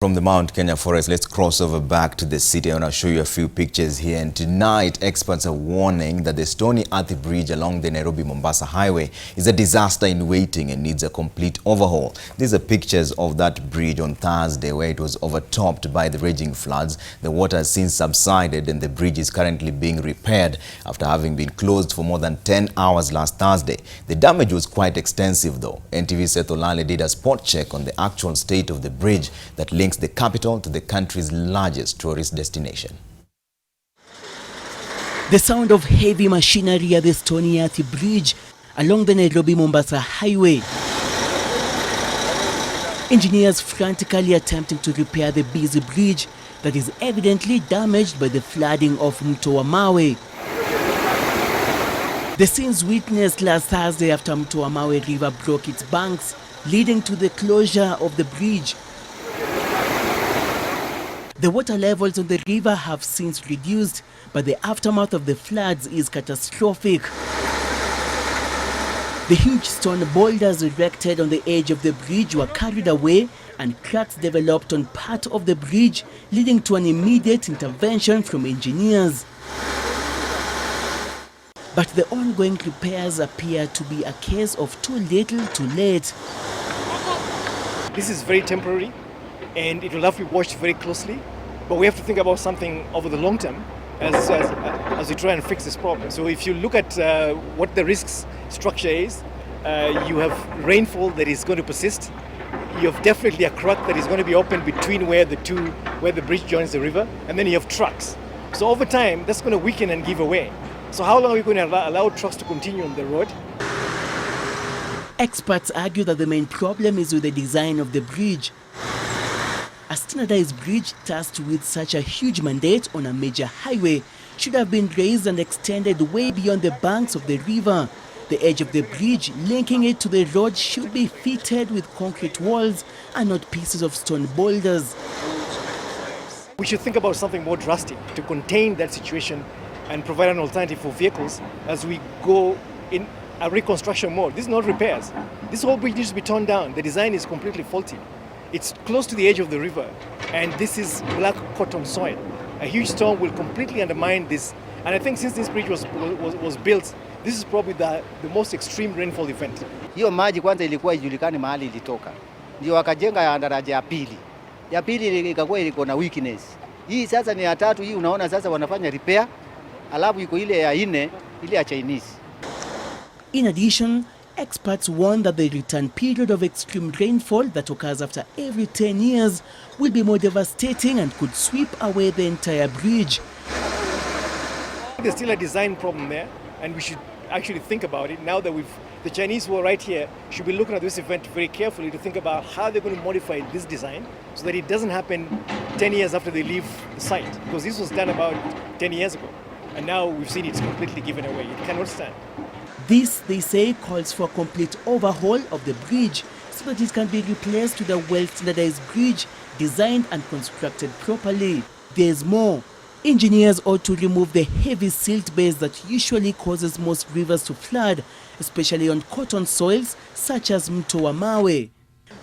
From the Mount Kenya forest, let's cross over back to the city. I want to show you a few pictures here. And tonight, experts are warning that the Stoney Athi Bridge along the Nairobi Mombasa Highway is a disaster in waiting and needs a complete overhaul. These are pictures of that bridge on Thursday where it was overtopped by the raging floods. The water has since subsided and the bridge is currently being repaired after having been closed for more than 10 hours last Thursday. The damage was quite extensive though. NTV's Seth Olale did a spot check on the actual state of the bridge that links the capital to the country's largest tourist destination. The sound of heavy machinery at the Stoney Athi Bridge along the Nairobi-Mombasa Highway. Engineers frantically attempting to repair the busy bridge that is evidently damaged by the flooding of Mto Mawe. The scenes witnessed last Thursday after Mto Mawe River broke its banks, leading to the closure of the bridge. The water levels on the river have since reduced, but the aftermath of the floods is catastrophic. The huge stone boulders erected on the edge of the bridge were carried away and cracks developed on part of the bridge, leading to an immediate intervention from engineers. But the ongoing repairs appear to be a case of too little too late. This is very temporary and it will have to be watched very closely. But we have to think about something over the long term as we try and fix this problem. So if you look at what the risks structure is, you have rainfall that is going to persist. You have definitely a crack that is going to be open between where the bridge joins the river, and then you have trucks. So over time, that's going to weaken and give away. So how long are we going to allow trucks to continue on the road? Experts argue that the main problem is with the design of the bridge. A standardized bridge tasked with such a huge mandate on a major highway should have been raised and extended way beyond the banks of the river. The edge of the bridge linking it to the road should be fitted with concrete walls and not pieces of stone boulders. We should think about something more drastic to contain that situation and provide an alternative for vehicles as we go in a reconstruction mode. This is not repairs. This whole bridge needs to be torn down. The design is completely faulty. It's close to the edge of the river, and this is black cotton soil. A huge storm will completely undermine this. And I think since this bridge was built, this is probably the most extreme rainfall event. Hiyo maji kwanza ilikuwa ijulikani mahali ilitoka. Ndio wakajenga ya daraja ya pili. Ya pili ikakuwa iko na weakness. Hii sasa ni ya tatu, hii unaona sasa wanafanya repair. Alafu iko ile ya nne, ile ya Chinese. In addition, experts warn that the return period of extreme rainfall that occurs after every 10 years will be more devastating and could sweep away the entire bridge. There's still a design problem there, and we should actually think about it. Now that the Chinese who are right here should be looking at this event very carefully to think about how they're going to modify this design so that it doesn't happen 10 years after they leave the site. Because this was done about 10 years ago, and now we've seen it's completely given away. It cannot stand. This, they say, calls for a complete overhaul of the bridge so that it can be replaced with a well-standardized bridge designed and constructed properly. There's more. Engineers ought to remove the heavy silt base that usually causes most rivers to flood, especially on cotton soils such as Mto Mawe.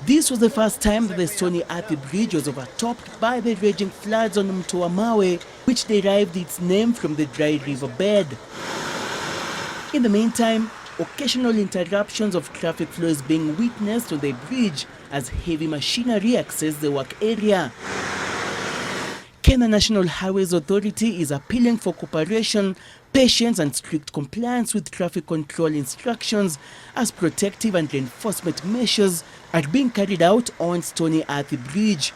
This was the first time that the Stoney Athi Bridge was overtopped by the raging floods on Mto Mawe, which derived its name from the dry river bed. In the meantime, occasional interruptions of traffic flow is being witnessed on the bridge as heavy machinery access the work area. Kenya National Highways Authority is appealing for cooperation, patience and strict compliance with traffic control instructions as protective and reinforcement measures are being carried out on Stoney Athi Bridge.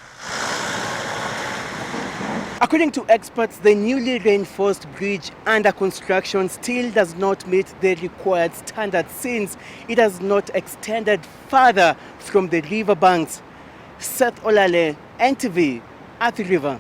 According to experts, the newly reinforced bridge under construction still does not meet the required standards since it has not extended further from the river banks. Seth Olale, NTV, Athi River.